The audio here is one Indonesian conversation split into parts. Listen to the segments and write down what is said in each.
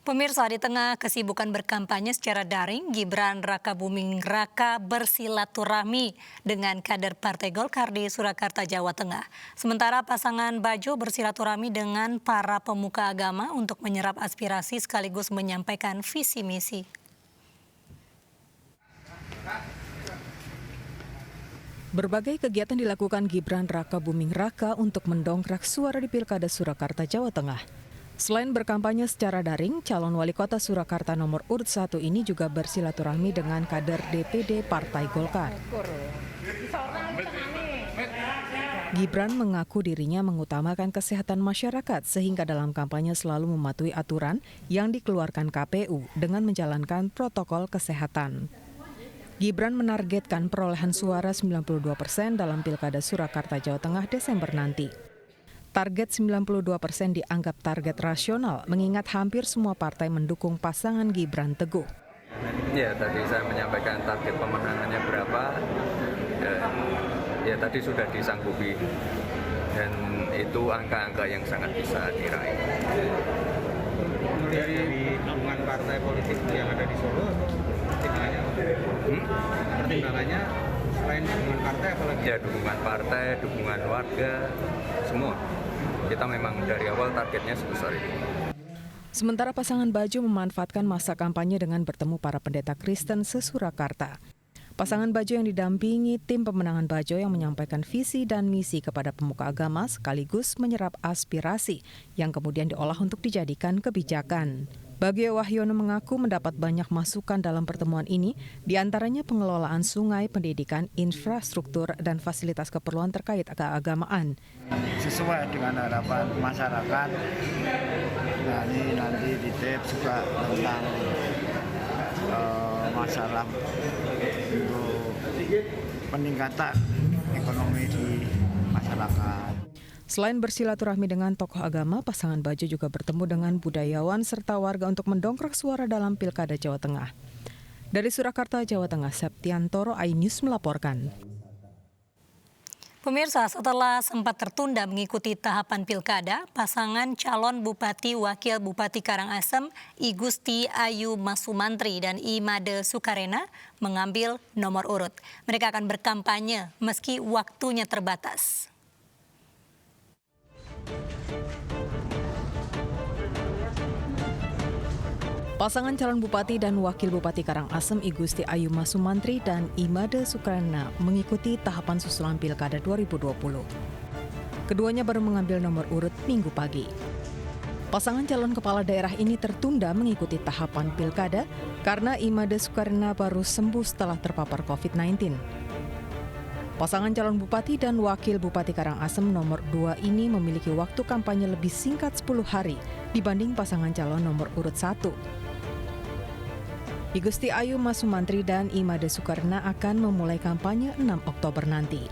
Pemirsa, di tengah kesibukan berkampanye secara daring, Gibran Rakabuming Raka bersilaturahmi dengan kader Partai Golkar di Surakarta, Jawa Tengah. Sementara pasangan Bajo bersilaturahmi dengan para pemuka agama untuk menyerap aspirasi sekaligus menyampaikan visi misi. Berbagai kegiatan dilakukan Gibran Rakabuming Raka untuk mendongkrak suara di Pilkada Surakarta, Jawa Tengah. Selain berkampanye secara daring, calon wali kota Surakarta nomor urut 1 ini juga bersilaturahmi dengan kader DPD Partai Golkar. Gibran mengaku dirinya mengutamakan kesehatan masyarakat sehingga dalam kampanye selalu mematuhi aturan yang dikeluarkan KPU dengan menjalankan protokol kesehatan. Gibran menargetkan perolehan suara 92% dalam Pilkada Surakarta, Jawa Tengah Desember nanti. Target 92% dianggap target rasional, mengingat hampir semua partai mendukung pasangan Gibran Teguh. Ya, tadi saya menyampaikan target pemenangannya berapa, ya tadi sudah disanggupi, dan itu angka-angka yang sangat bisa diraih. Dari dukungan partai politik yang ada di Solo, pertimbangannya pertimbangannya selain dukungan partai apalagi? Ya, dukungan partai, dukungan warga, semua. Kita memang dari awal targetnya sebesar itu. Sementara pasangan Bajo memanfaatkan masa kampanye dengan bertemu para pendeta Kristen se-Surakarta. Pasangan Bajo yang didampingi tim pemenangan Bajo yang menyampaikan visi dan misi kepada pemuka agama sekaligus menyerap aspirasi yang kemudian diolah untuk dijadikan kebijakan. Bagio Wahyono mengaku mendapat banyak masukan dalam pertemuan ini, diantaranya pengelolaan sungai, pendidikan, infrastruktur, dan fasilitas keperluan terkait keagamaan. Sesuai dengan harapan masyarakat, nah ini nanti di tips juga tentang masalah untuk peningkatan ekonomi di masyarakat. Selain bersilaturahmi dengan tokoh agama, pasangan Bajo juga bertemu dengan budayawan serta warga untuk mendongkrak suara dalam Pilkada Jawa Tengah. Dari Surakarta, Jawa Tengah, Septiantoro, iNews melaporkan. Pemirsa, setelah sempat tertunda mengikuti tahapan pilkada, pasangan calon Bupati Wakil Bupati Karangasem, I Gusti Ayu Masumantri dan I Made Sukarena mengambil nomor urut. Mereka akan berkampanye meski waktunya terbatas. Pasangan calon bupati dan wakil bupati Karangasem I Gusti Ayu Masumantri dan I Made Sukarena mengikuti tahapan susulan Pilkada 2020. Keduanya baru mengambil nomor urut Minggu pagi. Pasangan calon kepala daerah ini tertunda mengikuti tahapan Pilkada karena I Made Sukarena baru sembuh setelah terpapar COVID-19. Pasangan calon bupati dan wakil bupati Karangasem nomor 2 ini memiliki waktu kampanye lebih singkat 10 hari dibanding pasangan calon nomor urut 1. I Gusti Ayu Masumantri dan I Made Sukarena akan memulai kampanye 6 Oktober nanti.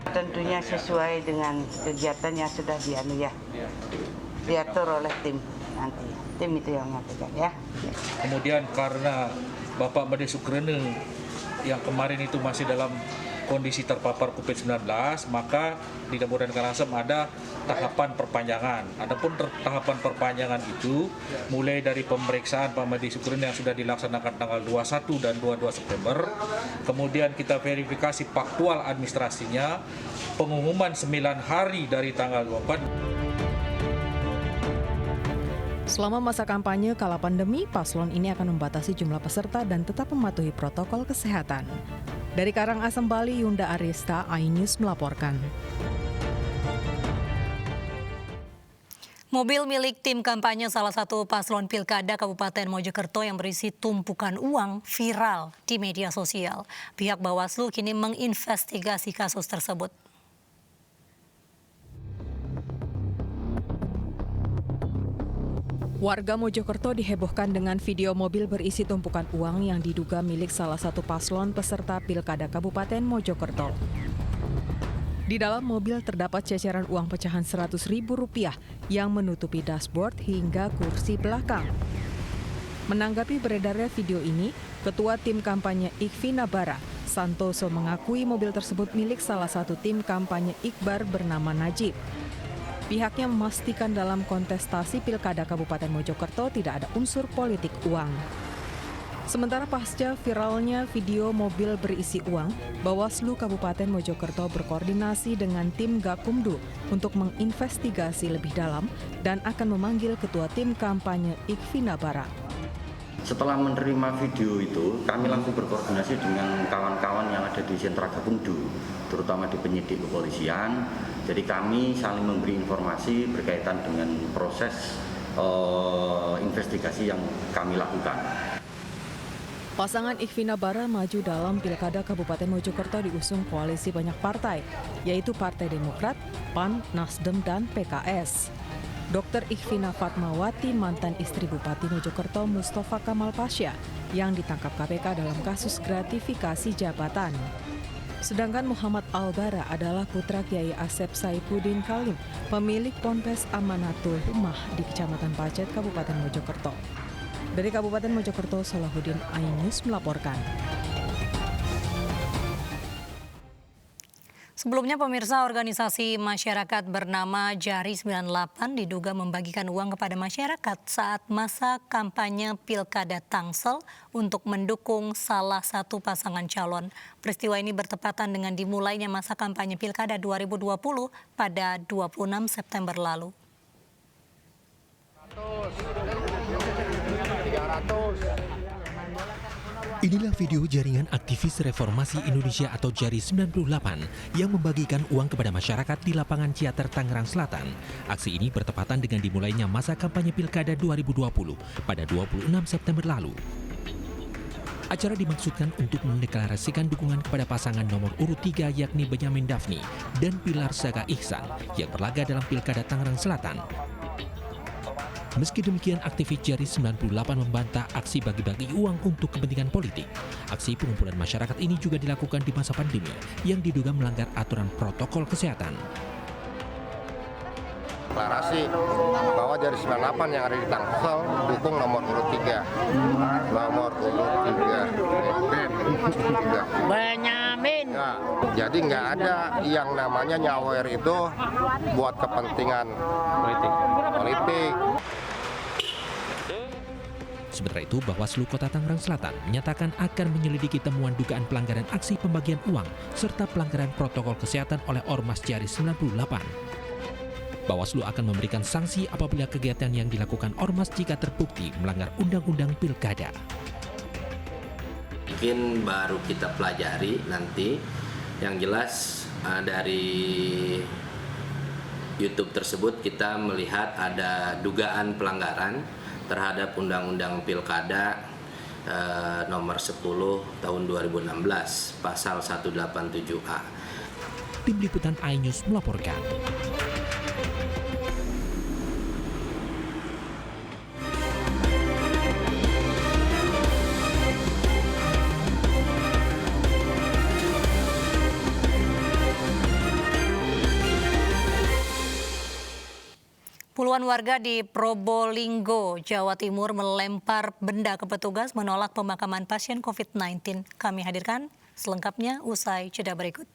Tentunya sesuai dengan kegiatan yang sudah diatur oleh tim nanti. Tim itu yang mengaturkan ya. Kemudian karena Bapak Made Sukarena yang kemarin itu masih dalam kondisi terpapar COVID-19, maka di Kabupaten Karangasem ada tahapan perpanjangan. Adapun tahapan perpanjangan itu mulai dari pemeriksaan Pak Made Sukarena yang sudah dilaksanakan tanggal 21 dan 22 September, kemudian kita verifikasi faktual administrasinya, pengumuman 9 hari dari tanggal 24. Selama masa kampanye kala pandemi, paslon ini akan membatasi jumlah peserta dan tetap mematuhi protokol kesehatan. Dari Karangasem, Bali, Yunda Arista, iNews melaporkan. Mobil milik tim kampanye salah satu paslon Pilkada Kabupaten Mojokerto yang berisi tumpukan uang viral di media sosial. Pihak Bawaslu kini menginvestigasi kasus tersebut. Warga Mojokerto dihebohkan dengan video mobil berisi tumpukan uang yang diduga milik salah satu paslon peserta Pilkada Kabupaten Mojokerto. Di dalam mobil terdapat ceceran uang pecahan Rp100.000 yang menutupi dashboard hingga kursi belakang. Menanggapi beredarnya video ini, Ketua Tim Kampanye IKFI Nabara, Santoso mengakui mobil tersebut milik salah satu tim kampanye Iqbar bernama Najib. Pihaknya memastikan dalam kontestasi Pilkada Kabupaten Mojokerto tidak ada unsur politik uang. Sementara pasca viralnya video mobil berisi uang, Bawaslu Kabupaten Mojokerto berkoordinasi dengan tim Gakumdu untuk menginvestigasi lebih dalam dan akan memanggil Ketua Tim Kampanye Ikvina Bara. Setelah menerima video itu, kami langsung berkoordinasi dengan kawan-kawan yang ada di sentra Gakumdu, terutama di penyidik kepolisian. Jadi kami saling memberi informasi berkaitan dengan proses investigasi yang kami lakukan. Pasangan Ikvina Bara maju dalam Pilkada Kabupaten Mojokerto diusung koalisi banyak partai, yaitu Partai Demokrat, PAN, Nasdem, dan PKS. Dr. Ikvina Fatmawati, mantan istri Bupati Mojokerto Mustafa Kamal Pasha, yang ditangkap KPK dalam kasus gratifikasi jabatan. Sedangkan Muhammad Al-Bara adalah putra Kiai Asep Saifuddin Kalim, pemilik Ponpes Amanatul Ummah di Kecamatan Pacet, Kabupaten Mojokerto. Dari Kabupaten Mojokerto, Salahuddin Ainus melaporkan. Sebelumnya pemirsa, organisasi masyarakat bernama Jari 98 diduga membagikan uang kepada masyarakat saat masa kampanye Pilkada Tangsel untuk mendukung salah satu pasangan calon. Peristiwa ini bertepatan dengan dimulainya masa kampanye Pilkada 2020 pada 26 September lalu. Inilah video jaringan aktivis Reformasi Indonesia atau Jari 98 yang membagikan uang kepada masyarakat di lapangan Ciater, Tangerang Selatan. Aksi ini bertepatan dengan dimulainya masa kampanye Pilkada 2020 pada 26 September lalu. Acara dimaksudkan untuk mendeklarasikan dukungan kepada pasangan nomor urut 3 yakni Benyamin Daphni dan Pilar Saga Ihsan yang berlaga dalam Pilkada Tangerang Selatan. Meski demikian, aktivis Jari 98 membantah aksi bagi-bagi uang untuk kepentingan politik. Aksi pengumpulan masyarakat ini juga dilakukan di masa pandemi yang diduga melanggar aturan protokol kesehatan. Deklarasi bahwa Jari 98 yang ada di Tangsel dukung nomor urut 3. Nomor urut 3. Benyamin. Ya, jadi nggak ada yang namanya nyawer itu buat kepentingan politik. Sementara itu, Bawaslu Kota Tangerang Selatan menyatakan akan menyelidiki temuan dugaan pelanggaran aksi pembagian uang serta pelanggaran protokol kesehatan oleh Ormas Jari 98. Bawaslu akan memberikan sanksi apabila kegiatan yang dilakukan Ormas jika terbukti melanggar Undang-Undang Pilkada. Mungkin baru kita pelajari nanti, yang jelas dari YouTube tersebut kita melihat ada dugaan pelanggaran terhadap Undang-Undang Pilkada nomor 10 tahun 2016 pasal 187A. Tim Liputan iNews melaporkan. Puluhan warga di Probolinggo, Jawa Timur melempar benda ke petugas menolak pemakaman pasien COVID-19. Kami hadirkan selengkapnya usai jeda berikut.